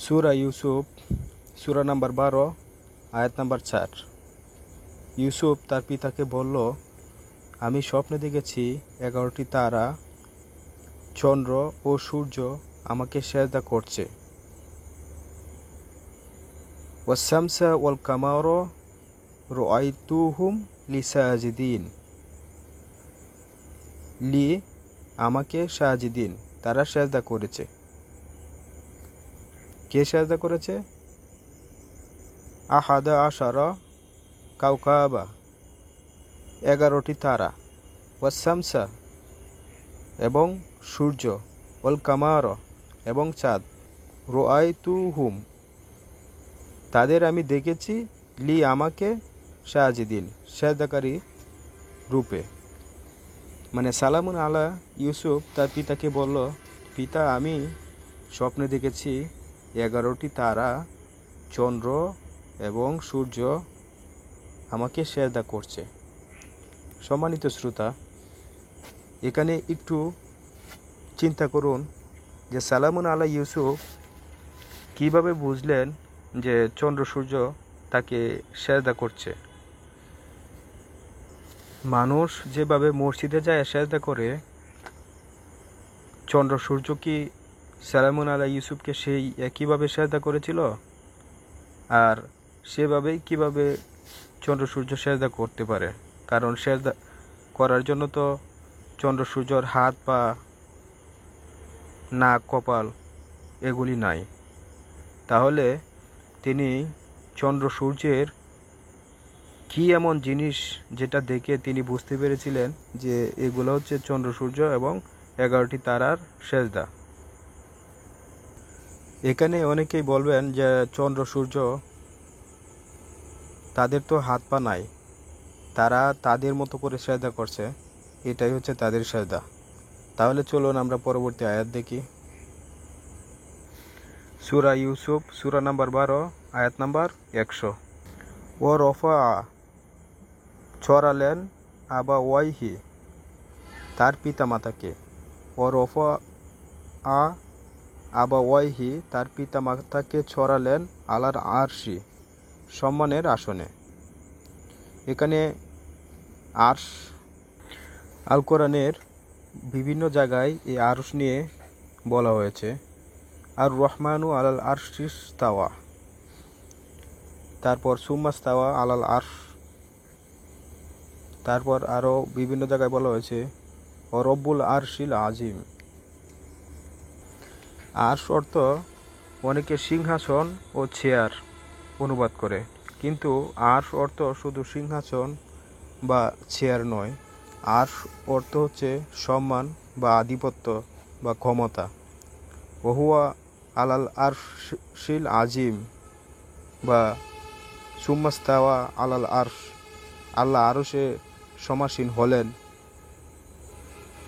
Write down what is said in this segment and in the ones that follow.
সূরা ইউসুফ সূরা number 12 আয়াত number 4। Yusuf তার পিতাকে বলল, আমি স্বপ্নে দেখেছি 11টি তারা, চন্দ্র ও সূর্য আমাকে সেজদা করছে। ওয়াস-শামসা ওয়াল কামারা রাআইতুহুম লি সাজিদিন, লি আমাকে সাজিদিন, তারা সেজদা করেছে। কে সেজদা করেছে? আহাদা আশারা কাওকাবা, 11টি তারা, ওয়াস-শামসা এবং সূর্য, ওয়াল কামার এবং চাঁদ, রাআইতুহুম তাদের আমি দেখেছি, লি আমাকে সাজিদিন সেজদাকারী রূপে। মানে সালামুন আলা ইউসুফ তার পিতাকে বলল, পিতা আমি স্বপ্নে দেখেছি 11টি তারা, চন্দ্র এবং সূর্য আমাকে সেজদা করছে। সম্মানিত শ্রোতা, এখানে একটু চিন্তা করুন যে সালামুন আলা ইউসুফ কিভাবে বুঝলেন যে চন্দ্র সূর্য তাকে সেজদা করছে। মানুষ যেভাবে মসজিদে যায় সেজদা করে, চন্দ্র সূর্য কি সালামুন আলা ইউসুফকে সেই একইভাবে সেজদা করেছিল? আর সেভাবেই কিভাবে চন্দ্র সূর্য সেজদা করতে পারে? কারণ সেজদা করার জন্য তো চন্দ্র সূর্যর হাত পা নাক কপাল এগুলি নাই। তাহলে তিনি চন্দ্র সূর্যের কি এমন জিনিস যেটা দেখে তিনি বুঝতে পেরেছিলেন যে এগুলো হচ্ছে চন্দ্র সূর্য এবং 11টি তারার সেজদা? এখানে অনেকেই বলবেন যে চন্দ্র সূর্য তাদের তো হাত পা নাই, তারা তাদের মতো করে সেজদা করছে, এটাই হচ্ছে তাদের সেজদা। তাহলে চলুন আমরা পরবর্তী আয়াত দেখি। সূরা ইউসুফ সূরা নাম্বার 12 আয়াত নাম্বার 100। ও রফা ছড়ালেন আবা ওয়াইহি তার পিতা মাতাকে, ও রফা আবা ওয়াইহি তার পিতা মাতাকে ছড়ালেন আলার আরশি সম্মানের আসনে। এখানে আরশ আল কোরআনের বিভিন্ন জায়গায় এই আরশ নিয়ে বলা হয়েছে। আর রহমানু আলাল আরশিস তাওয়া, তারপর সুম্মাস তাওয়া আলাল আরশ, তারপর আরও বিভিন্ন জায়গায় বলা হয়েছে ও রব্বুল আরশিল আজিম। আরশ অর্থ অনেকে সিংহাসন ও চেয়ার অনুবাদ করে, কিন্তু আরশ অর্থ শুধু সিংহাসন বা চেয়ার নয়। আরশ অর্থ হচ্ছে সম্মান বা আধিপত্য বা ক্ষমতা। ওহুয়া আলাল আরশিল আজিম বা সুম্মাস্তাওয়া আলাল আরশ, আল্লাহ আরশে সমাসীন হলেন,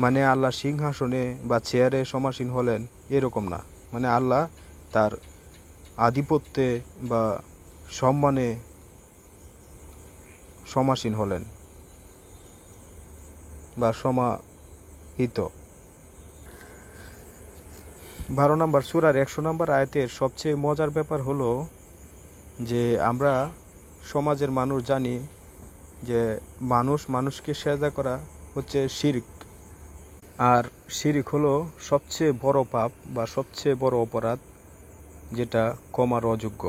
মানে আল্লাহ সিংহাসনে বা চেয়ারে সমাসীন হলেন এরকম না, মানে আল্লাহ তার আধিপত্যে বা সম্মানে সমাসীন হলেন বা সমাহিত। 12 নম্বর সূরার 100 নম্বর আয়াতের সবচেয়ে মজার ব্যাপার হলো যে আমরা সমাজের মানুষ জানি যে মানুষকে সেজদা করা হচ্ছে শিরক, আর শিরক হলো সবচেয়ে বড় পাপ বা সবচেয়ে বড় অপরাধ, যেটা ক্ষমার অযোগ্য।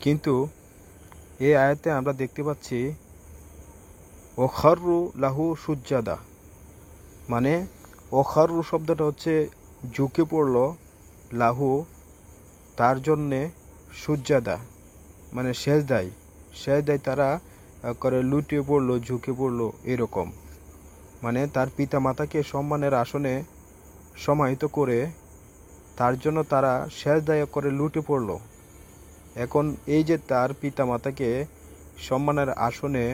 কিন্তু এই আয়াতে আমরা দেখতে পাচ্ছি ওখারু লাহু সুজ্জাদা, মানে ওখারু শব্দটা হচ্ছে ঝুঁকে পড়ল, লাহু তার জন্যে, সুজ্জাদা মানে সেজদায় তারা করে লুটিয়ে পড়লো, ঝুঁকে পড়লো এরকম। মানে তার পিতা মাতাকে সম্মানের আসনে সমাহিত করে তার জন্য তারা সেজদায় করে লুটে পড়লো। এখন এই যে তার পিতা মাতাকে সম্মানের আসনে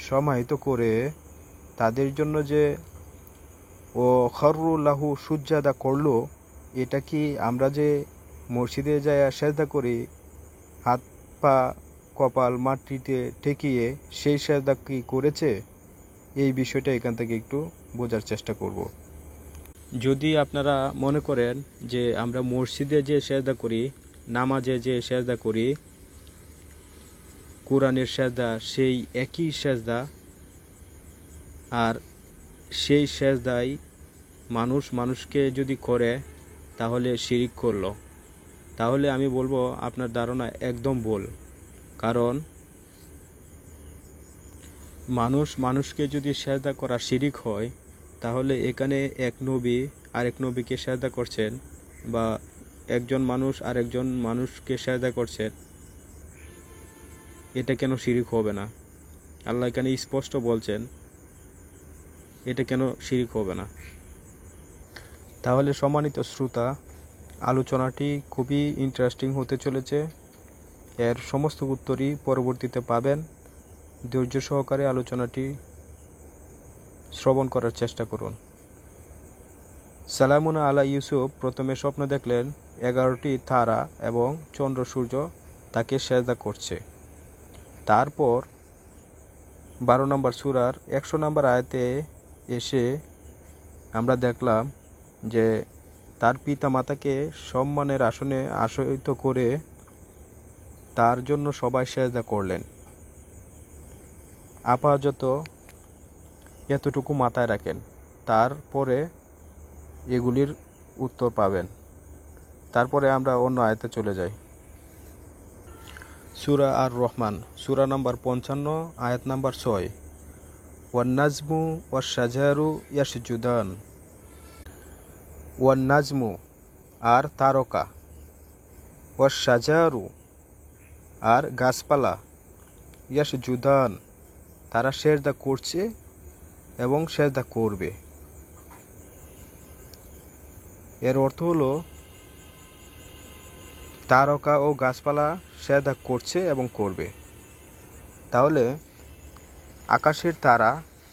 সমাহিত করে তাদের জন্য যে ও খররু লাহু সুজ্জাদা করলো, এটা কি আমরা যে মসজিদে যায় সেজদা করি হাত পা কপাল মাটিতে ঠেকিয়ে, সেই সেজদা কি করেছে? এই বিষয়টা এখান থেকে একটু বোঝার চেষ্টা করব। যদি আপনারা মনে করেন যে আমরা মসজিদে যে সেজদা করি, নামাজে যে সেজদা করি, কোরআনের সেজদা সেই একই সেজদা, আর সেই সেজদাই মানুষকে যদি করে তাহলে শিরিক করলো, তাহলে আমি বলবো আপনার ধারণা একদম ভুল। কারণ মানুষকে যদি সেজদা করা শিরিক হয়, তাহলে এখানে এক নবী আরেক নবীকে সেজদা করছেন, বা একজন মানুষ আরেকজন মানুষকে সেজদা করছেন, এটা কেন শিরিক হবে না? আল্লাহ এখানে স্পষ্ট বলছেন এটা কেন শিরিক হবে না। তাহলে সম্মানিত শ্রোতা, আলোচনাটি খুবই ইন্টারেস্টিং হতে চলেছে। এর সমস্ত উত্তরই পরবর্তীতে পাবেন। ধৈর্য সহকারে আলোচনাটি শ্রবণ করার চেষ্টা করুন। সালামুন আলা ইউসুফ প্রথমে স্বপ্ন দেখলেন 11টি তারা এবং চন্দ্র সূর্য তাকে সেজদা করছে। তারপর 12 নম্বর সূরার 100 নম্বর আয়াতে এসে আমরা দেখলাম যে তার পিতা মাতাকে সম্মানের আসনে আসীন করে তার জন্য সবাই সেজদা করলেন। আপাতত এতটুকু মাথায় রাখেন, তারপরে এগুলির উত্তর পাবেন। তারপরে আমরা অন্য আয়াতে চলে যাই। সূরা আর রহমান, সূরা নম্বর 55, আয়াত নম্বর 6। One নাজমু wash শাজারু ইয়াসজুদান। ওয়ান নাজমু আর তারকা, ওয়াশ শাজারু আর গাছপালা, ইয়াসজুদান তারা সেজদা করছে এবং সেজদা করবে। এর অর্থ হলো তারকা ও গাছপালা সেজদা করছে এবং করবে। তাহলে আকাশের তারা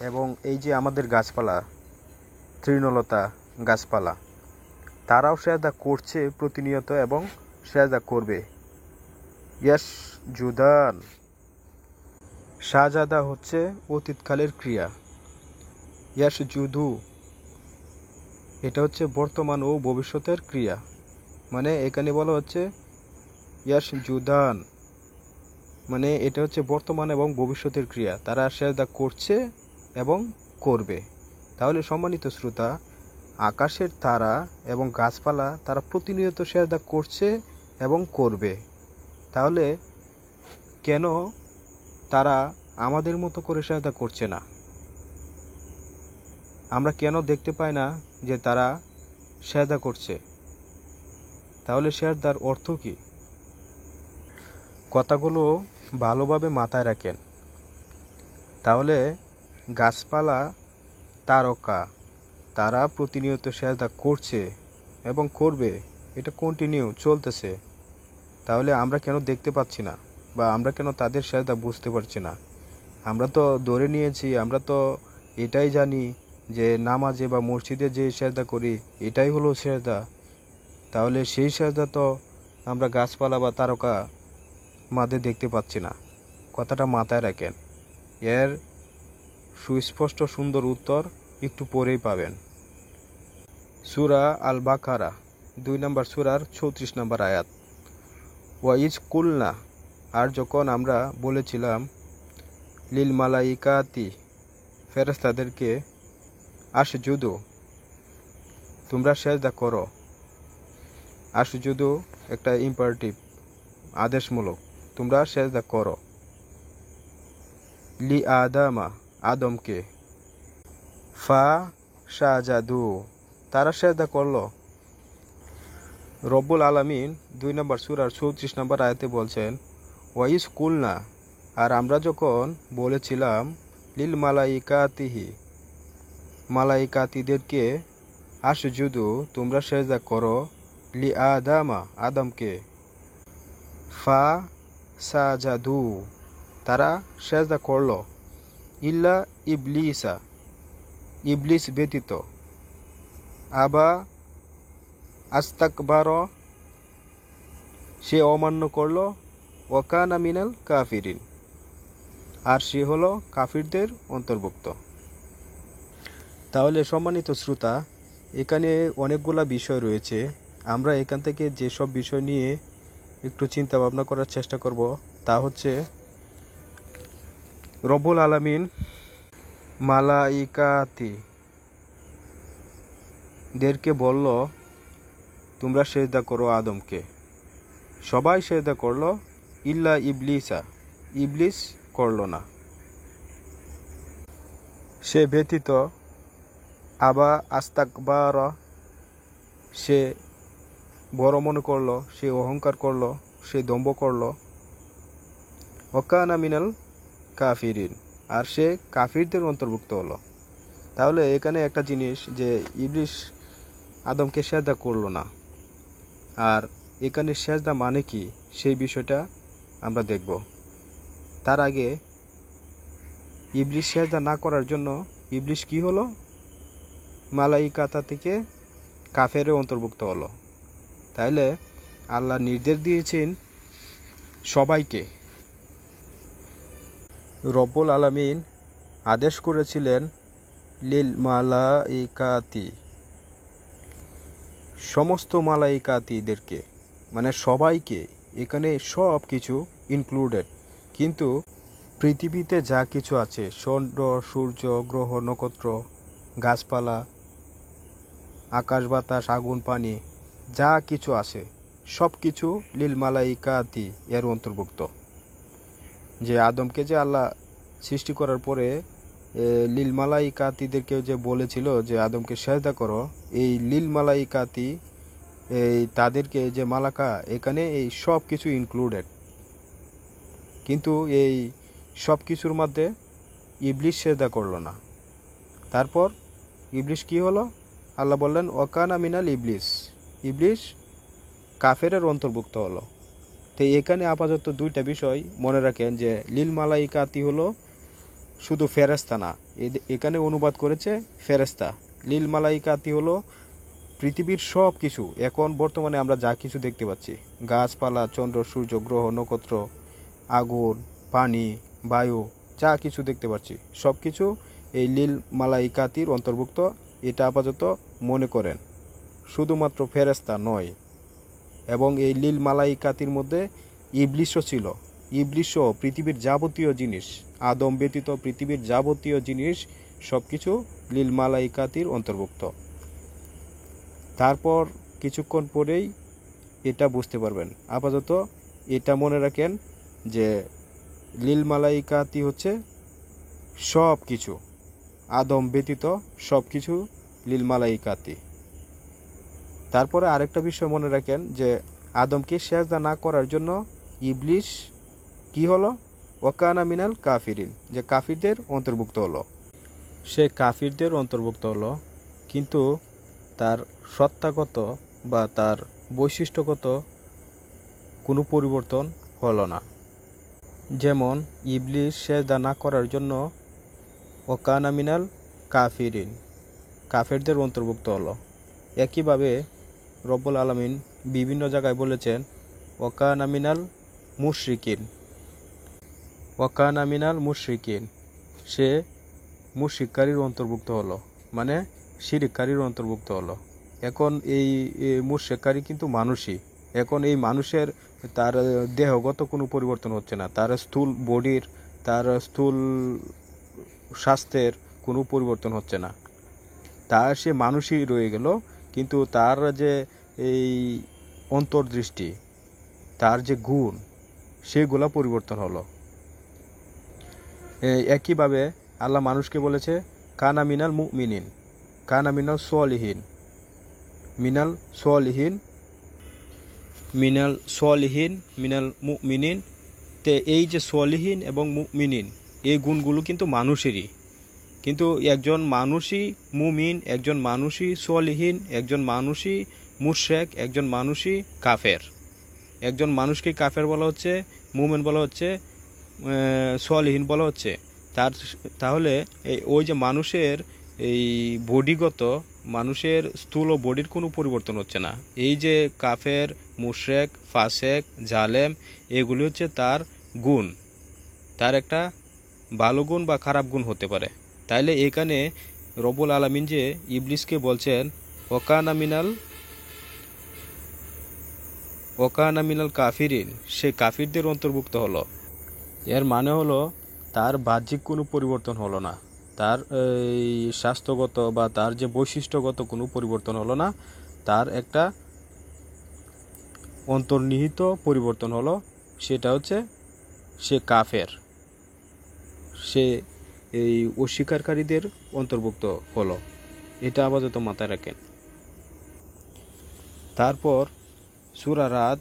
এবং এই যে আমাদের গাছপালা, তৃণলতা গাছপালা, তারাও সেজদা করছে প্রতিনিয়ত এবং সেজদা করবে। ইয়াসজুদান, সাজাদা হচ্ছে অতীতকালের ক্রিয়া। ইয়াসজুদু এটা হচ্ছে বর্তমান ও ভবিষ্যতের ক্রিয়া। মানে এখানে বলা হচ্ছে ইয়াসজুদান, মানে এটা হচ্ছে বর্তমান এবং ভবিষ্যতের ক্রিয়া, তারা সেজদা করছে এবং করবে। তাহলে সম্মানিত শ্রোতা, আকাশের তারা এবং গাছপালা তারা প্রতিনিয়ত সেজদা করছে এবং করবে। তাহলে কেন তারা আমাদের মতো করে সেজদা করছে না? আমরা কেন দেখতে পাই না যে তারা সেজদা করছে? তাহলে সেজদার অর্থ কি? কথাগুলো ভালোভাবে মাথায় রাখেন। তাহলে গাছপালা, তারকা তারা প্রতিনিয়ত সেজদা করছে এবং করবে, এটা কন্টিনিউ চলতেছে। তাহলে আমরা কেন দেখতে পাচ্ছি না, বা আমরা কেন তাদের সেজদা বুঝতে পারছি না? আমরা তো ধরে নিয়েছি, আমরা তো এটাই জানি যে নামাজে বা মসজিদে যে সেজদা করি এটাই হলো সেজদা। তাহলে সেই সেজদা তো আমরা গাছপালা বা তারকা মাঝে দেখতে পাচ্ছি না। কথাটা মাথায় রাখেন। এর সুস্পষ্ট সুন্দর উত্তর একটু পরেই পাবেন। সূরা আল বাকারা 2 নম্বর সূরার 34 নম্বর আয়াত। ওয়াইজ কুলনা, আর যখন আমরা বলেছিলাম, লিল মালাইকাতি ফেরেশতাদেরকে, আসজুদু তোমরা সেজদা করো। আসজুদু একটা ইম্পারেটিভ, আদেশমূলক, তোমরা সেজদা করো। লি আদামা, আদমকে। ফা সাজাদু, তারা সেজদা করলো। রব্বুল আলামিন 2 নম্বর সূরার 34 নম্বর আয়াতে বলছেন, ওয়াইজ কুলনা, আর আমরা যখন বলেছিলাম, লিল মালাইকাতিহি মালাইকাতিদেরকে, আসজুদু তোমরা সেজদা করো, লি আদামা আদমকে। ফা সাজাদু, তারা সেজদা করল। ইল্লা ইবলিসা, ইবলিস ব্যতীত। আবা আস্তাকবার, সে অমান্য করল। ওয়াকানা মিনাল কাফিরিন, আর সে হলো কাফিরদের অন্তর্ভুক্ত। তাহলে সম্মানিত শ্রোতা, এখানে অনেকগুলা বিষয় রয়েছে। আমরা এখান থেকে যেসব বিষয় নিয়ে একটু চিন্তা ভাবনা করার চেষ্টা করব তা হচ্ছে রব্বুল আলামিন মালাইকাতি দেরকে বলল তোমরা সেজদা করো আদমকে। সবাই সেজদা করলো ইল্লা ইবলিসা, ইবলিস করলো না। সে ব্যতীত আবা আস্তাকবার, সে বড় মনে করলো, সে অহংকার করলো, সে দম্ভ করলো। ওয়াকানা মিনাল কাফিরিন, আর সে কাফিরদের অন্তর্ভুক্ত হলো। তাহলে এখানে একটা জিনিস যে ইবলিস আদমকে সেজদা করলো না, আর এখানে সেজদা মানে কি সেই বিষয়টা আমরা দেখব। তার আগে ইবলিস সেজদা না করার জন্য ইবলিস কি হলো? মালাইকাতা থেকে কাফেরে অন্তর্ভুক্ত হলো। তাইলে আল্লাহ নির্দেশ দিয়েছেন সবাইকে। রব্বুল আলামিন আদেশ করেছিলেন লিল মালাইকাতি, সমস্ত মালাইকাতিদেরকে, মানে সবাইকে। এখানে সব কিছু ইনক্লুডেড। কিন্তু পৃথিবীতে যা কিছু আছে, চন্দ্র, সূর্য, গ্রহ, নক্ষত্র, গাছপালা, আকাশ বাতাস, আগুন, পানি, যা কিছু আছে সব কিছু লিল মালাইকাতি এর অন্তর্ভুক্ত। যে আদমকে যে আল্লাহ সৃষ্টি করার পরে লিল মালাইকাতিদেরকে যে বলেছিল যে আদমকে সেজদা করো, এই লিল মালাইকাতি এই তাদেরকে যে মালাকা, এখানে এই সব কিছু ইনক্লুডেড। কিন্তু এই সব কিছুর মধ্যে ইবলিস সেজদা করলো না। তারপর ইবলিস কি হলো? আল্লাহ বললেন ওয়াকানা মিনাল ইবলিস, ইবলিস কাফেরের অন্তর্ভুক্ত হলো। তো এখানে আপাতত দুইটা বিষয় মনে রাখেন যে লিল মালাইকাতি হলো শুধু ফেরেশতা না, এখানে অনুবাদ করেছে ফেরেশতা। লিল মালাইকাতি হলো পৃথিবীর সব কিছু। এখন বর্তমানে আমরা যা কিছু দেখতে পাচ্ছি, গাছপালা, চন্দ্র, সূর্য, গ্রহ, নক্ষত্র, আগুন, পানি, বায়ু, যা কিছু দেখতে পাচ্ছি সব কিছু এই লিল মালাইকাতির অন্তর্ভুক্ত। এটা আপাতত মনে করেন, শুধুমাত্র ফেরেশতা নয়। এবং এই লিল মালাইকাতির মধ্যে ইবলিসও ছিল। ইবলিসও পৃথিবীর যাবতীয় জিনিস, আদম ব্যতীত পৃথিবীর যাবতীয় জিনিস সব কিছু লিল মালাইকাতির অন্তর্ভুক্ত। তারপর কিছুক্ষণ পরেই এটা বুঝতে পারবেন। আপাতত এটা মনে রাখেন যে লিল মালাইকাতি হচ্ছে সব কিছু, আদম ব্যতীত সব কিছু লিল মালাইকাতি। তারপরে আরেকটা বিষয় মনে রাখেন যে আদমকে সেজদা না করার জন্য ইবলিস কি হলো? ওয়াকানা মিনাল কাফিরিন, যে কাফিরদের অন্তর্ভুক্ত হলো। সে কাফিরদের অন্তর্ভুক্ত হলো, কিন্তু তার সত্তাগত বা তার বৈশিষ্ট্যগত কোনো পরিবর্তন হলো না। যেমন ইবলিস সেজদা না করার জন্য ওয়াকানা মিনাল কাফিরিন, কাফেরদের অন্তর্ভুক্ত হলো। একইভাবে রব্বুল আলামিন বিভিন্ন জায়গায় বলেছেন ওয়াকানা মিনাল মুশরিকিন, ওয়াকানা মিনাল মুশরিকিন, সে মুশরিককারীর অন্তর্ভুক্ত হলো, মানে শিরিককারীর অন্তর্ভুক্ত হলো। এখন এই মুশরিককারী কিন্তু মানুষই। এখন এই মানুষের তার দেহগত কোনো পরিবর্তন হচ্ছে না, তার স্থূল বডির, তার স্থূল স্বাস্থ্যের কোনো পরিবর্তন হচ্ছে না, তার সে মানুষই রয়ে গেল। কিন্তু তার যে এই অন্তর্দৃষ্টি, তার যে গুণ, সেগুলো পরিবর্তন হলো। একইভাবে আল্লাহ মানুষকে বলেছে কানা মিনাল মুমিনিন, কানা মিনাল সলিহিন, মিনাল সলিহিন, মিনাল সলিহিন, মিনাল মুমিনিন। তে এই যে সলিহিন এবং মুমিনিন, এই গুণগুলো কিন্তু মানুষেরই। কিন্তু একজন মানুষই মুমিন, একজন মানুষই সলিহিন, একজন মানুষই মুশরিক, একজন মানুষই কাফের। একজন মানুষকে কাফের বলা হচ্ছে, মুমিন বলা হচ্ছে, সলিহিন বলা হচ্ছে। তাহলে ওই যে মানুষের এই বডিগত, মানুষের স্থূল ও বডির কোনো পরিবর্তন হচ্ছে না। এই যে কাফের, মুশরিক, ফাসেক, জালেম, এগুলি হচ্ছে তার গুণ, তার একটা ভালো গুণ বা খারাপ গুণ হতে পারে। তাইলে এখানে রব্বুল আলামিন যে ইবলিসকে বলছেন ওকানা মিনাল ওকানা মিনাল কাফিরিন, সে কাফিরদের অন্তর্ভুক্ত হলো। এর মানে হলো তার বাহ্যিক কোনো পরিবর্তন হলো না, তার এই স্বাস্থ্যগত বা তার যে বৈশিষ্ট্যগত কোনো পরিবর্তন হলো না, তার একটা অন্তর্নিহিত পরিবর্তন হলো, সেটা হচ্ছে সে কাফের, সে এই অস্বীকারীদের অন্তর্ভুক্ত হলো। এটা আপাতত মাথায় রাখেন। তারপর সূরা রাদ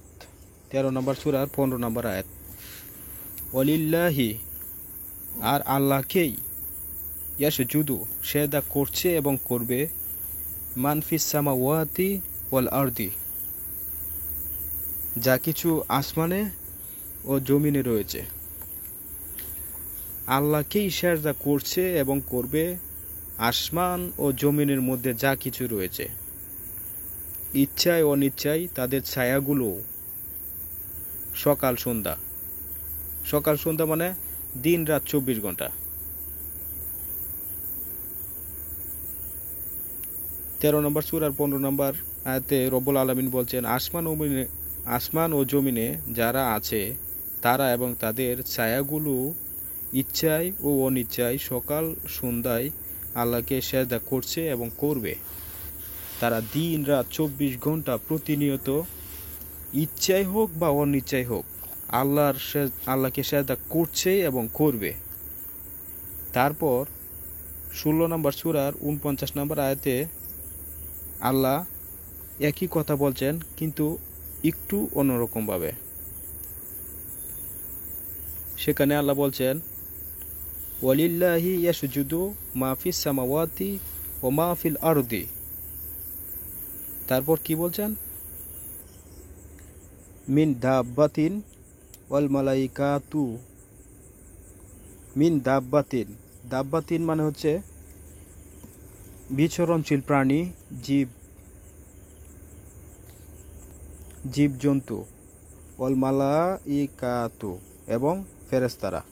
13 নম্বর সূরার 15 নম্বর আয়াত, ওয়ালিল্লাহি, আর আল্লাহকেই, ইয়াসজুদু, সেজদা করছে এবং করবে, মানফিস সামাওয়াতি ওয়াল আরদি, যা কিছু আসমানে ও জমিনে রয়েছে। আল্লাহকেই সেজদা করছে এবং করবে আসমান ও জমিনের মধ্যে যা কিছু রয়েছে, ইচ্ছায় অনিচ্ছায় তাদের ছায়াগুলো সকাল সন্ধ্যা, সকাল সন্ধ্যা মানে দিন রাত 24 ঘন্টা। 13 নম্বর সূরার 15 নম্বর আয়াতে রব্বুল আলামিন বলছেন, আসমান ও জমিনে যারা আছে তারা এবং তাদের ছায়াগুলো ইচ্ছায় ও অনিচ্ছায় সকাল সন্ধ্যায় আল্লাহকে সেজদা করছে এবং করবে। তারা দিন রাত 24 ঘন্টা প্রতিনিয়ত ইচ্ছাই হোক বা অনিচ্ছাই হোক আল্লাহকে সেজদা করছে এবং করবে। তারপর 16 নম্বর সূরার 49 নম্বর আয়াতে আল্লাহ একই কথা বলছেন, কিন্তু একটু অন্যরকমভাবে। সেখানে আল্লাহ বলছেন, ওয়ালিল্লাহি ইয়াসজুদু মা ফিস সামাওয়াতি ওয়া মা ফিল আরদি। তারপর কি বলছেন, মিন দাব্বাতিন ওয়াল মালাইকাতু, মিন দাব্বাতিন, দাব্বাতিন মানে হচ্ছে বিচরণশীল প্রাণী, জীবজন্তু, ওয়াল মালাইকাতু, এবং ফেরেশতারা।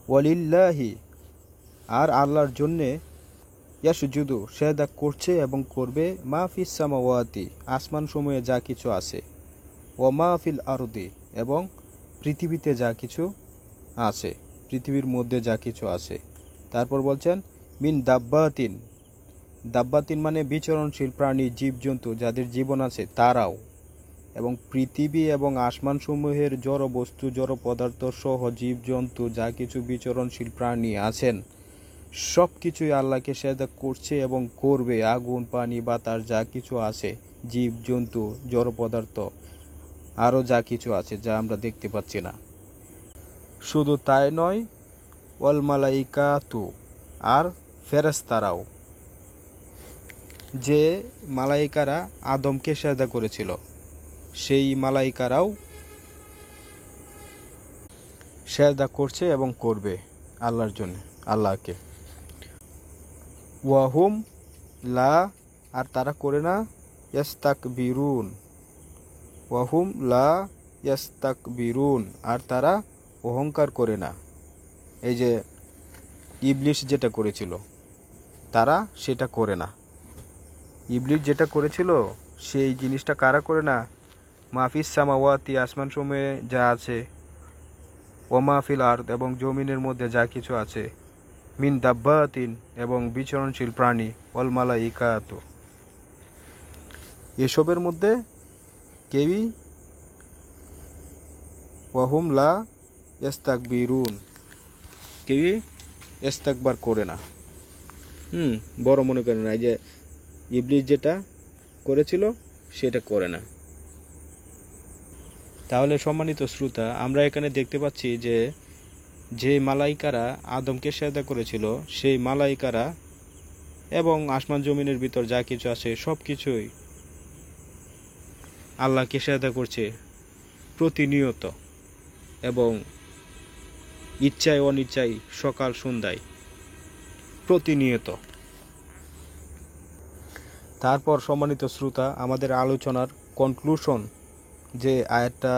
ওয়ালিল্লাহি, আর আল্লাহর জন্যে, ইয়াসজুদু, সেজদা করছে এবং করবে, মা ফিস সামাওয়াতি, আসমান সমূহে যা কিছু আছে, ও মা ফিল আরদি, এবং পৃথিবীতে যা কিছু আছে, পৃথিবীর মধ্যে যা কিছু আছে। তারপর বলছেন, মিন দাব্বাতিন, দাব্বাতিন মানে বিচরণশীল প্রাণী, জীবজন্তু যাদের জীবন আছে তারাও, এবং পৃথিবী এবং আসমান সমূহের জড় বস্তু, জড় পদার্থ সহ জীবজন্তু যা কিছু বিচরণশীল প্রাণী আছেন সব কিছুই আল্লাহকে সেজদা করছে এবং করবে। আগুন, পানি, বাতাস যা কিছু আছে, জীবজন্তু, জড় পদার্থ, আরও যা কিছু আছে যা আমরা দেখতে পাচ্ছি না। শুধু তাই নয়, ওয়াল মালাইকাতু, আর ফেরেশতারাও, যে মালাইকারা আদমকে সেজদা করেছিল সেই মালাইকারাও সেজদা করছে এবং করবে আল্লাহর জন্য, আল্লাহকে। ওয়াহুম লা, আর তারা করে না, ইয়াস্তাকবিরুন, ওয়াহুম লা ইয়াস্তাকবিরুন, আর তারা অহংকার করে না। এই যে ইবলিস যেটা করেছিল তারা সেটা করে না। ইবলিস যেটা করেছিল সেই জিনিসটা কারা করে না, মাহফিস সামাওয়াতি, আসমান সমূহে যা আছে, ও মাহফিল আরদ, এবং জমিনের মধ্যে যা কিছু আছে, মিন দাব্বাতিন, এবং বিচরণশীল প্রাণী, ওয়াল মালাইকাতু, এসবের মধ্যে কেউই ওয়াহুম লা ইস্তাকবিরুন, কেউই ইস্তাকবার করে না, বড় মনে করে না। এই যে ইবলিস যেটা করেছিল সেটা করে না। তাহলে সম্মানিত শ্রোতা, আমরা এখানে দেখতে পাচ্ছি যে যে মালাইকারা আদমকে সেজদা করেছিল সেই মালাইকারা এবং আসমান জমিনের ভিতর যা কিছু আছে সব কিছুই আল্লাহকে সেজদা করছে প্রতিনিয়ত, এবং ইচ্ছায় অনিচ্ছায় সকাল সন্ধ্যায় প্রতিনিয়ত। তারপর সম্মানিত শ্রোতা, আমাদের আলোচনার কনক্লুশন যে আয়াতটা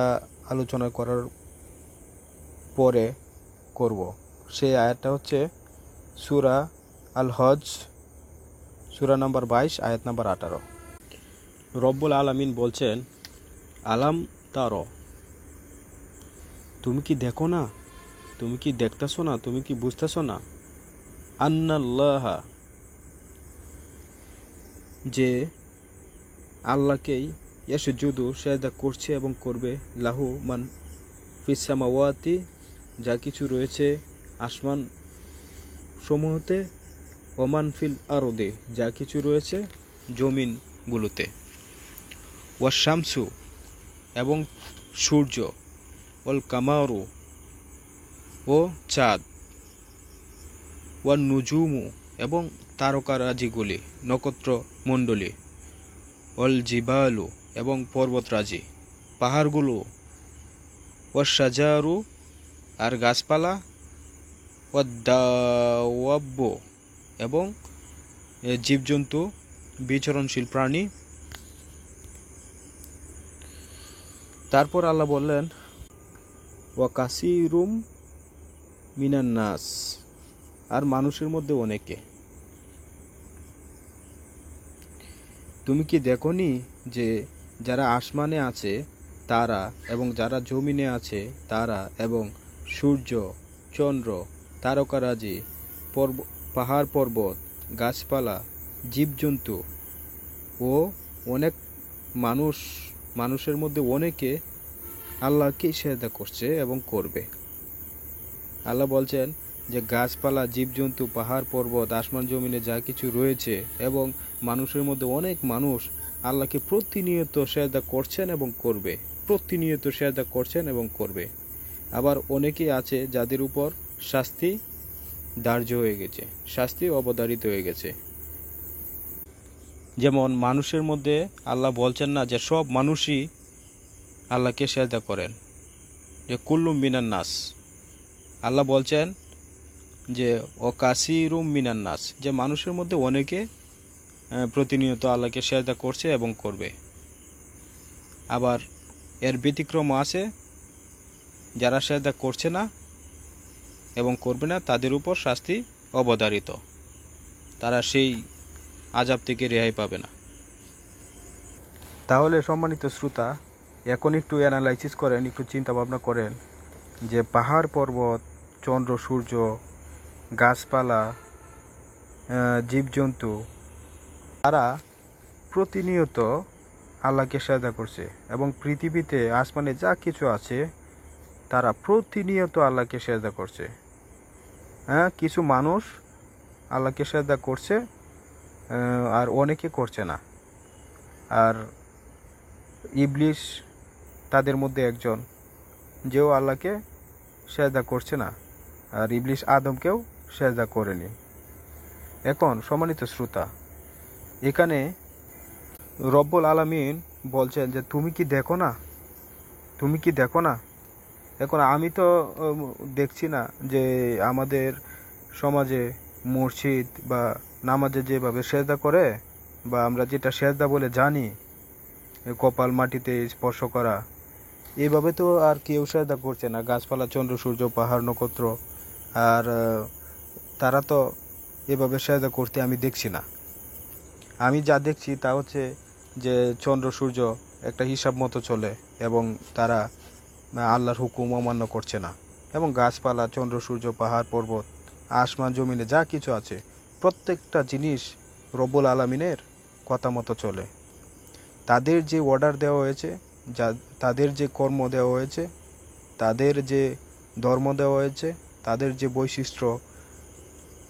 আলোচনা করার পরে করব, সেই আয়াতটা হচ্ছে সূরা আল হজ সূরা নম্বর 22 আয়াত নম্বর 18। রব্বুল আলামিন বলছেন, আলাম তারো, তুমি কি দেখো না, তুমি কি দেখতেছো না, তুমি কি বুঝতেছো না, আন্নাল্লাহা, যে আল্লাহকেই ইয়াসজুদু সিজদা করছে এবং করবে, লাহু মান ফিস সামাওয়াতি, যা কিছু রয়েছে আসমান সমূহতে, ওমান ফিল আরদে, যা কিছু রয়েছে জমিনগুলোতে, ওয়াশামসু, এবং সূর্য, ওয়াল কামারু, ও চাঁদ, ওয়ান নুজুমু, এবং তারকারাজিগুলি, নক্ষত্র মণ্ডলী, ওয়াল জিবালু, এবং পর্বতরাজি, পাহাড়গুলো, ওয়াশাজারু, আর গাছপালা, ওয়াদ্দাওয়াব্ব, এবং জীবজন্তু, বিচরণশীল প্রাণী। তারপর আল্লাহ বললেন, ওয়া কাসিরুম মিনান নাস, আর মানুষের মধ্যে অনেকে। তুমি কি দেখোনি যে যারা আসমানে আছে তারা, এবং যারা জমিনে আছে তারা, এবং সূর্য, চন্দ্র, তারকারাজি, পাহাড় পর্বত, গাছপালা, জীবজন্তু ও অনেক মানুষের মধ্যে অনেকে আল্লাহকে সিজদা করছে এবং করবে। আল্লাহ বলছেন যে গাছপালা, জীবজন্তু, পাহাড় পর্বত, আসমান জমিনে যা কিছু রয়েছে এবং মানুষের মধ্যে অনেক মানুষ আল্লাহকে প্রতিনিয়ত সিজদা করছেন এবং করবে, প্রতিনিয়ত সিজদা করছেন এবং করবে। আবার অনেকেই আছে যাদের উপর শাস্তি ধার্য হয়ে গেছে, শাস্তি অবধারিত হয়ে গেছে। যেমন মানুষের মধ্যে আল্লাহ বলছেন না যে সব মানুষই আল্লাহকে সিজদা করেন, যে কুল্লুম মিনান নাস। আল্লাহ বলছেন যে অকাসিরুম মিনান নাস, যে মানুষের মধ্যে অনেকে প্রতিনিয়ত আল্লাহকে সিজদা করছে এবং করবে। আবার এর ব্যতিক্রম আছে, যারা সিজদা করছে না এবং করবে না তাদের উপর শাস্তি অবধারিত, তারা সেই আযাব থেকে রেহাই পাবে না। তাহলে সম্মানিত শ্রোতা, এখন একটু অ্যানালাইসিস করেন, একটু চিন্তা ভাবনা করেন যে পাহাড় পর্বত, চন্দ্র সূর্য, গাছপালা, জীবজন্তু, তারা প্রতিনিয়ত আল্লাহকে সিজদা করছে, এবং পৃথিবীতে আসমানে যা কিছু আছে তারা প্রতিনিয়ত আল্লাহকে সিজদা করছে। কিছু মানুষ আল্লাহকে সিজদা করছে আর অনেকে করছে না। আর ইবলিস তাদের মধ্যে একজন, যেও আল্লাহকে সিজদা করছে না, আর ইবলিস আদমকেও সিজদা করেনি। এখন সম্মানিত শ্রোতা, এখানে রব্বুল আলামিন বলছেন যে তুমি কি দেখো না, তুমি কি দেখো না। এখন আমি তো দেখছি না যে আমাদের সমাজে মসজিদ বা নামাজে যেভাবে সিজদা করে, বা আমরা যেটা সিজদা বলে জানি, কপাল মাটিতে স্পর্শ করা, এইভাবে তো আর কেউ সিজদা করছে না। গাছপালা, চন্দ্র সূর্য, পাহাড়, নক্ষত্র, আর তারা তো এভাবে সিজদা করতে আমি দেখছি না। আমি যা দেখছি তা হচ্ছে যে চন্দ্র সূর্য একটা হিসাব মতো চলে এবং তারা আল্লাহর হুকুম অমান্য করছে না, এবং গাছপালা, চন্দ্র সূর্য, পাহাড় পর্বত, আসমান জমিনে যা কিছু আছে প্রত্যেকটা জিনিস রব্বুল আলামিনের কথা মতো চলে। তাদের যে অর্ডার দেওয়া হয়েছে, তাদের যে কর্ম দেওয়া হয়েছে, তাদের যে ধর্ম দেওয়া হয়েছে, তাদের যে বৈশিষ্ট্য,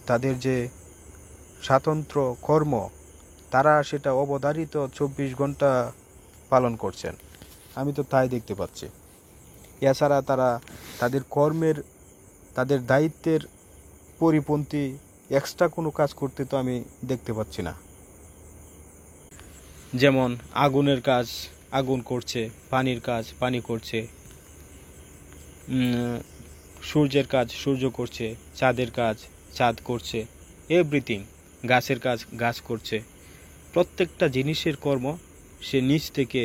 তাদের যে স্বাতন্ত্র কর্ম, তারা সেটা অবধারিত 24 ঘন্টা পালন করছেন। আমি তো তাই দেখতে পাচ্ছি। এছাড়া তারা তাদের কর্মের, তাদের দায়িত্বের পরিপন্থী এক্সট্রা কোনো কাজ করতে তো আমি দেখতে পাচ্ছি না। যেমন আগুনের কাজ আগুন করছে, পানির কাজ পানি করছে, সূর্যের কাজ সূর্য করছে, চাঁদের কাজ চাঁদ করছে, এভরিথিং, গাছের কাজ গাছ করছে। প্রত্যেকটা জিনিসের কর্ম সে নিজ থেকে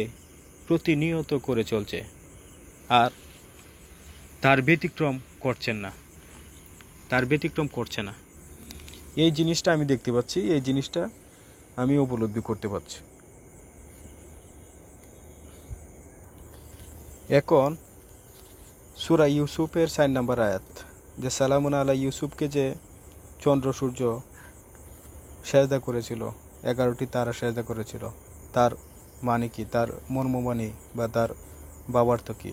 প্রতিনিয়ত করে চলছে, আর তার ব্যতিক্রম করছেন না, তার ব্যতিক্রম করছে না। এই জিনিসটা আমি দেখতে পাচ্ছি। এই জিনিসটা আমি উপলব্ধি করতে পারছি। এখন সূরা ইউসুফের 4 নম্বর আয়াত, যে সালামুন আলা ইউসুফকে যে চন্দ্র সূর্য সেজদা করেছিল, 11টি তারা সেজদা করেছিল, তার মানে কি, তার মর্মবাণী বা তার বাবার্থ কি?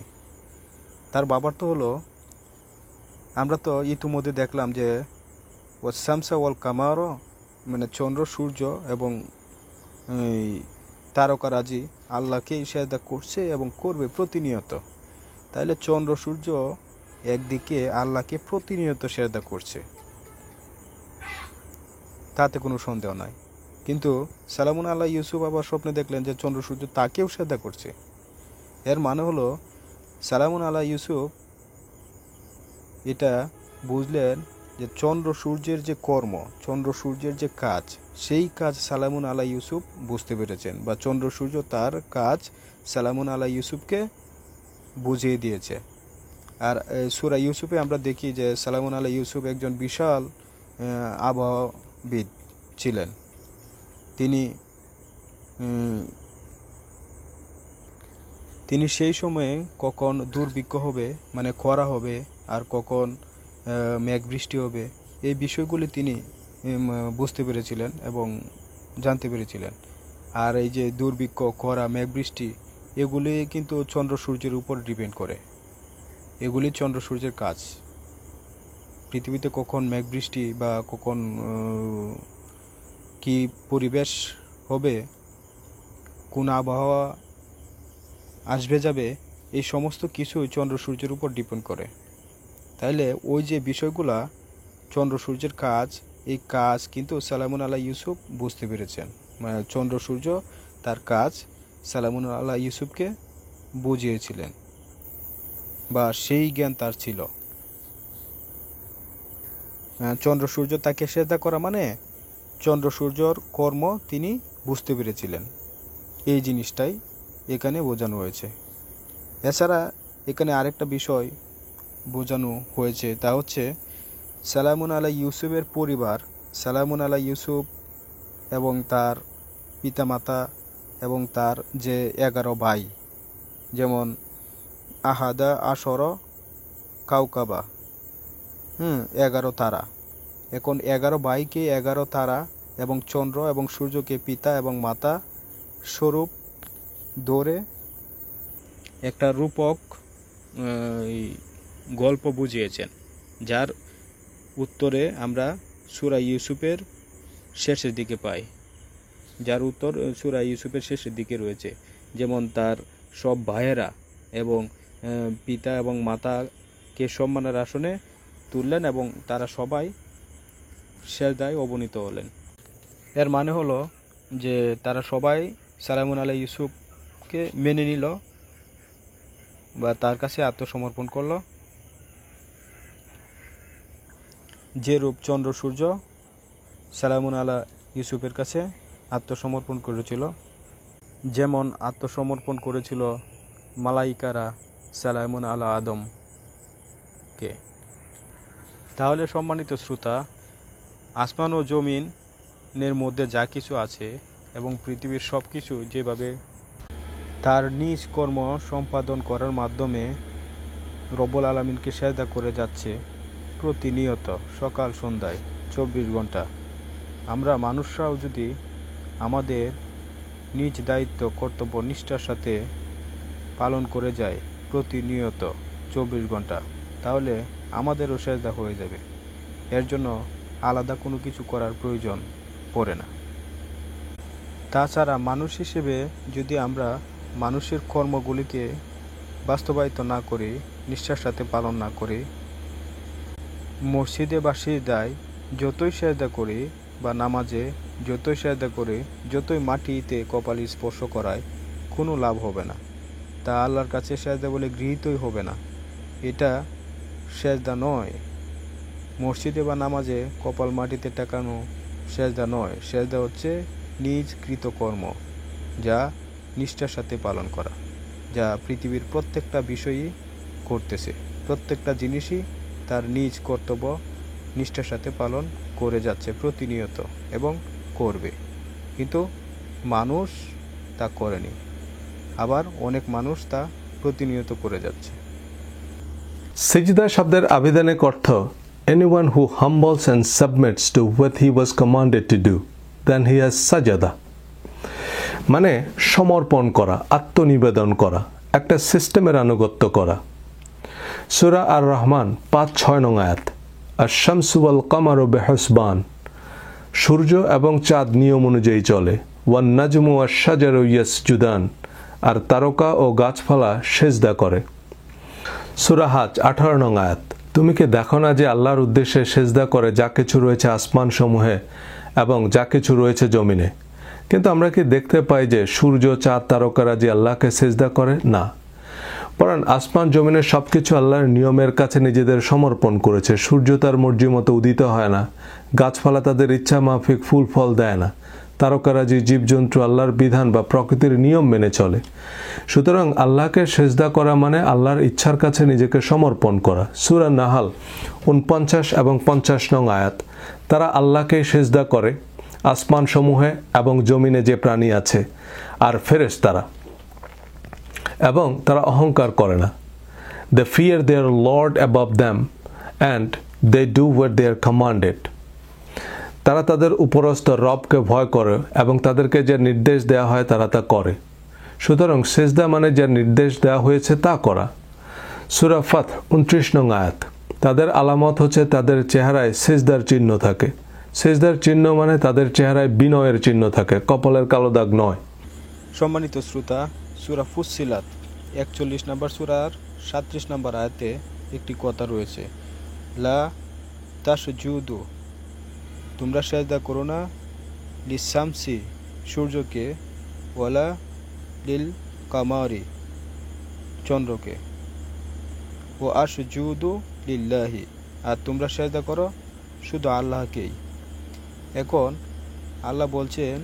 তার বাবার্থ হলো, আমরা তো ইতিমধ্যে দেখলাম যে ওয়াসামসা ওয়াল কামারও, মানে চন্দ্র সূর্য এবং তারকারাজি আল্লাহকেই সেজদা করছে এবং করবে প্রতিনিয়ত। তাহলে চন্দ্র সূর্য একদিকে আল্লাহকে প্রতিনিয়ত সেজদা করছে, তাতে কোনো সন্দেহ নাই। কিন্তু সালামুন আল্লাহ ইউসুফ আবার স্বপ্নে দেখলেন যে চন্দ্র সূর্য তাকেও সেজদা করছে। এর মানে হলো সালামুন আল্লাহ ইউসুফ এটা বুঝলেন যে চন্দ্র সূর্যের যে কর্ম, চন্দ্র সূর্যের যে কাজ, সেই কাজ সালামুন আল্লাহ ইউসুফ বুঝতে পেরেছেন, বা চন্দ্র সূর্য তার কাজ সালামুন আল্লাহ ইউসুফকে বুঝিয়ে দিয়েছে। আর সূরা ইউসুফে আমরা দেখি যে সালামুন আল্লাহ ইউসুফ একজন বিশাল আবহাওয়াবিদ ছিলেন। তিনি সেই সময়ে কখন দুর্ভিক্ষ হবে, মানে খরা হবে, আর কখন মেঘ বৃষ্টি হবে, এই বিষয়গুলি তিনি বুঝতে পেরেছিলেন এবং জানতে পেরেছিলেন। আর এই যে দুর্ভিক্ষ, খরা, মেঘ বৃষ্টি, এগুলি কিন্তু চন্দ্র সূর্যের উপর ডিপেন্ড করে। এগুলি চন্দ্র সূর্যের কাজ। পৃথিবীতে কখন মেঘ বৃষ্টি বা কখন কি পরিবেশ হবে, কোন আবহাওয়া আসবে যাবে, এই সমস্ত কিছুই চন্দ্র সূর্যের উপর ডিপেন্ড করে। তাইলে ওই যে বিষয়গুলা চন্দ্র সূর্যের কাজ, এই কাজ কিন্তু সালামুন আল্লাহ ইউসুফ বুঝতে পেরেছেন। মানে চন্দ্র সূর্য তার কাজ সালামুন আল্লাহ ইউসুফকে বুঝিয়েছিলেন, বা সেই জ্ঞান তার ছিল। চন্দ্র সূর্য তাকে সেজদা করা মানে চন্দ্র সূর্যর কর্ম তিনি বুঝতে পেরেছিলেন, এই জিনিসটাই এখানে বোঝানো হয়েছে। এছাড়া এখানে আরেকটা বিষয় বোঝানো হয়েছে, তা হচ্ছে সালামুন আলা ইউসুফের পরিবার, সালামুন আলা ইউসুফ এবং তার পিতামাতা এবং তার যে 11 ভাই, যেমন আহাদা আশর কাউকাবা, 11 তারা। এখন 11 ভাইকে 11 তারা এবং চন্দ্র এবং সূর্যকে পিতা এবং মাতা স্বরূপ ধরে একটা রূপক গল্প বুঝিয়েছেন, যার উত্তরে আমরা সূরা ইউসুফের শেষের দিকে পাই, যার উত্তর সূরা ইউসুফের শেষের দিকে রয়েছে। যেমন তার সব ভাইয়েরা এবং পিতা এবং মাতাকে সম্মানের আসনে তুললেন এবং তারা সবাই সেজদায় অবনীত হলেন। এর মানে হলো যে তারা সবাই সালামুন আলাইহি ইউসুফকে মেনে নিল বা তার কাছে আত্মসমর্পণ করল। যে রূপ চন্দ্র সূর্য সালামুন আলা ইউসুফের কাছে আত্মসমর্পণ করেছিল, যেমন আত্মসমর্পণ করেছিল মালাইকারা সালামুন আলা আদমকে। তাহলে সম্মানিত শ্রোতা, আসমান ও জমিনের মধ্যে যা কিছু আছে এবং পৃথিবীর সব কিছু যেভাবে তার নিজ কর্ম সম্পাদন করার মাধ্যমে রব্বুল আলামিনকে সেজদা করে যাচ্ছে প্রতিনিয়ত, সকাল সন্ধ্যায় 24 ঘন্টা, আমরা মানুষরাও যদি আমাদের নিজ দায়িত্ব কর্তব্য নিষ্ঠার সাথে পালন করে যাই প্রতিনিয়ত 24 ঘন্টা, তাহলে আমাদেরও সেজদা হয়ে যাবে। এর জন্য আলাদা কোনো কিছু করার প্রয়োজন পড়ে না। তাছাড়া মানুষ হিসেবে যদি আমরা মানুষের কর্মগুলিকে বাস্তবায়িত না করি, নিষ্ঠার সাথে পালন না করি, মসজিদে বা সিজদায় যতই সেজদা করি বা নামাজে যতই সেজদা করি, যতই মাটিতে কপাল স্পর্শ করায়, কোনো লাভ হবে না। তা আল্লাহর কাছে সেজদা বলে গৃহীতই হবে না। এটা সেজদা নয়। মসজিদে বা নামাজে কপাল মাটিতে টেকানো সেজদা নয়। সেজদা হচ্ছে নিজ কৃতকর্ম, যা নিষ্ঠার সাথে পালন করা, যা পৃথিবীর প্রত্যেকটা বিষয়ই করতেছে, প্রত্যেকটা জিনিসই তার নিজ কর্তব্য নিষ্ঠার সাথে পালন করে যাচ্ছে প্রতিনিয়ত এবং করবে। কিন্তু মানুষ তা করেনি, আবার অনেক মানুষ তা প্রতিনিয়ত করে যাচ্ছে। সিজদা শব্দের আবিধানিক অর্থ anyone who humbles and submits to what he was commanded to do, then he has sajada, মানে সমর্পণ করা, আত্মনিবেদন করা, একটা সিস্টেমের আনুগত্য করা। সূরা আর রহমান ৫-৬ নং আয়াত, আশ-শামসু ওয়াল কামারু বিহুসবান, সূর্য এবং চাঁদ নিয়ম অনুযায়ী চলে। ওয়ান নাজমু ওয়াশ-শাজারু ইয়াসজুদান, আর তারকা ও গাছপালা সেজদা করে। সূরা হাজ ১৮ নং আয়াত, তুমি কি দেখো না যে আল্লাহর উদ্দেশ্যে সেজদা করে যা কিছু রয়েছে আসমান সমূহে এবং যা কিছু রয়েছে জমিনে। কিন্তু আমরা কি দেখতে পাই যে সূর্য, চাঁদ, তারকারা যে আল্লাহকে সেজদা করে? না, বরং আসমান জমিনের সবকিছু আল্লাহর নিয়মের কাছে নিজেদের সমর্পণ করেছে। সূর্য তার মর্জি মতো উদিত হয় না, গাছপালা তাদের ইচ্ছা মাফিক ফুল ফল দেয় না, তারকারা যে জীবজন্তু আল্লাহর বিধান বা প্রকৃতির নিয়ম মেনে চলে। সুতরাং আল্লাহকে সেজদা করা মানে আল্লাহর ইচ্ছার কাছে নিজেকে সমর্পণ করা। সূরা নাহাল ৪৯ এবং ৫০ নং আয়াত, তারা আল্লাহকে সেজদা করে, আসমান সমূহে এবং জমিনে যে প্রাণী আছে আর ফেরেশতারা, এবং তারা অহংকার করে না। They fear their Lord above them and they do what they are commanded. তারা তাদের উপরস্থ রবকে ভয় করে এবং তাদেরকে যে নির্দেশ দেওয়া হয় তারা তা করে। সুতরাং সেজদা মানে যে নির্দেশ দেওয়া হয়েছে তা করা। সূরা ফাত ২৯ নং আয়াত, তাদের আলামত হচ্ছে তাদের চেহারায় সেজদার চিহ্ন থাকে। সেজদার চিহ্ন মানে তাদের চেহারায় বিনয়ের চিহ্ন থাকে, কপালের কালো দাগ নয়। সম্মানিত শ্রোতা, সূরা ফুসসিলাত ৪১ নম্বর সূরার ৩৭ নম্বর আয়াতে একটি কথা রয়েছে, লা তাসজুদু, তোমরা সেজদা করো না, লিসামসি, সূর্যকে, ওয়ালা লিল কামারি, চন্দ্রকে, ও আসজুদু লিল্লাহি, আর তোমরা সেজদা করো শুধু আল্লাহকেই। এখন আল্লাহ বলছেন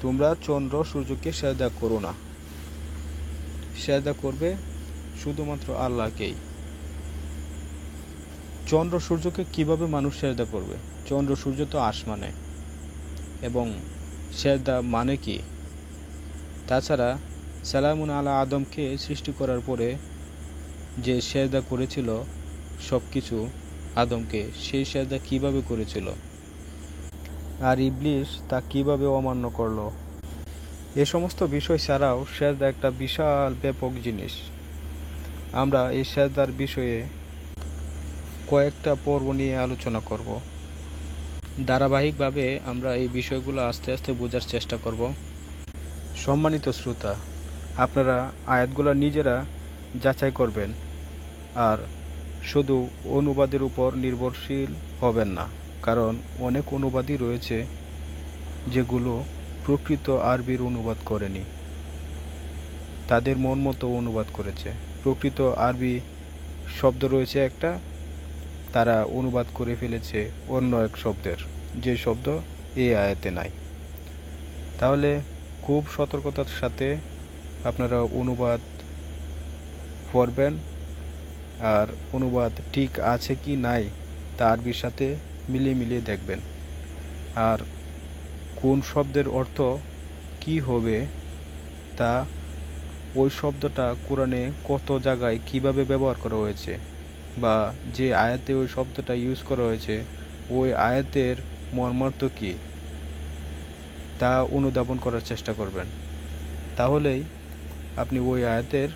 তোমরা চন্দ্র সূর্যকে সেজদা করো না, সেজদা করবে শুধুমাত্র আল্লাহকেই। চন্দ্র সূর্যকে কিভাবে মানুষ সেজদা করবে? চন্দ্র সূর্য তো আসমানে, এবং সেজদা মানে কি? তাছাড়া সালামুন আলা আদমকে সৃষ্টি করার পরে যে সেজদা করেছিল সব কিছু আদমকে, সেই সেজদা কিভাবে করেছিল, আর ইবলিস তা কিভাবে অমান্য করলো? এ সমস্ত বিষয় ছাড়াও সেজদা একটা বিশাল ব্যাপক জিনিস। আমরা এই সেজদার বিষয়ে কয়েকটা পর্ব নিয়ে আলোচনা করব। ধারাবাহিকভাবে আমরা এই বিষয়গুলো আস্তে আস্তে বোঝার চেষ্টা করব। সম্মানিত শ্রোতা, আপনারা আয়াতগুলো নিজেরা যাচাই করবেন, আর শুধু অনুবাদের উপর নির্ভরশীল হবেন না, কারণ অনেক অনুবাদই রয়েছে যেগুলো প্রকৃত আরবির অনুবাদ করেনি, তাদের মন মতো অনুবাদ করেছে। প্রকৃত আরবি শব্দ রয়েছে একটা, তারা অনুবাদ করে ফেলেছে অন্য এক শব্দের, যে শব্দ এই আয়াতে নাই। তাহলে খুব সতর্কতার সাথে আপনারা অনুবাদ পড়বেন, আর অনুবাদ ঠিক আছে কি নাই তা আরবির সাথে মিলিয়ে দেখবেন, আর কোন শব্দের অর্থ কি হবে তা, ওই শব্দটা কোরআনে কত জায়গায় কিভাবে ব্যবহার করা হয়েছে, বা যে আয়াতে ওই শব্দটা ইউজ করা হয়েছে ওই আয়াতের মর্মার্থ কি তা অনুধাবন করার চেষ্টা করবেন। তাহলেই আপনি ওই আয়াতের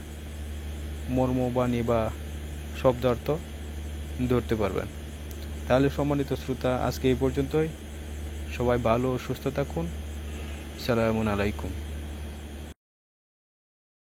মর্মবাণী বা শব্দার্থ ধরতে পারবেন। তাহলে সম্মানিত শ্রোতা, আজকে এই পর্যন্তই। সবাই ভালো ও সুস্থ থাকুন। আসসালামু আলাইকুম।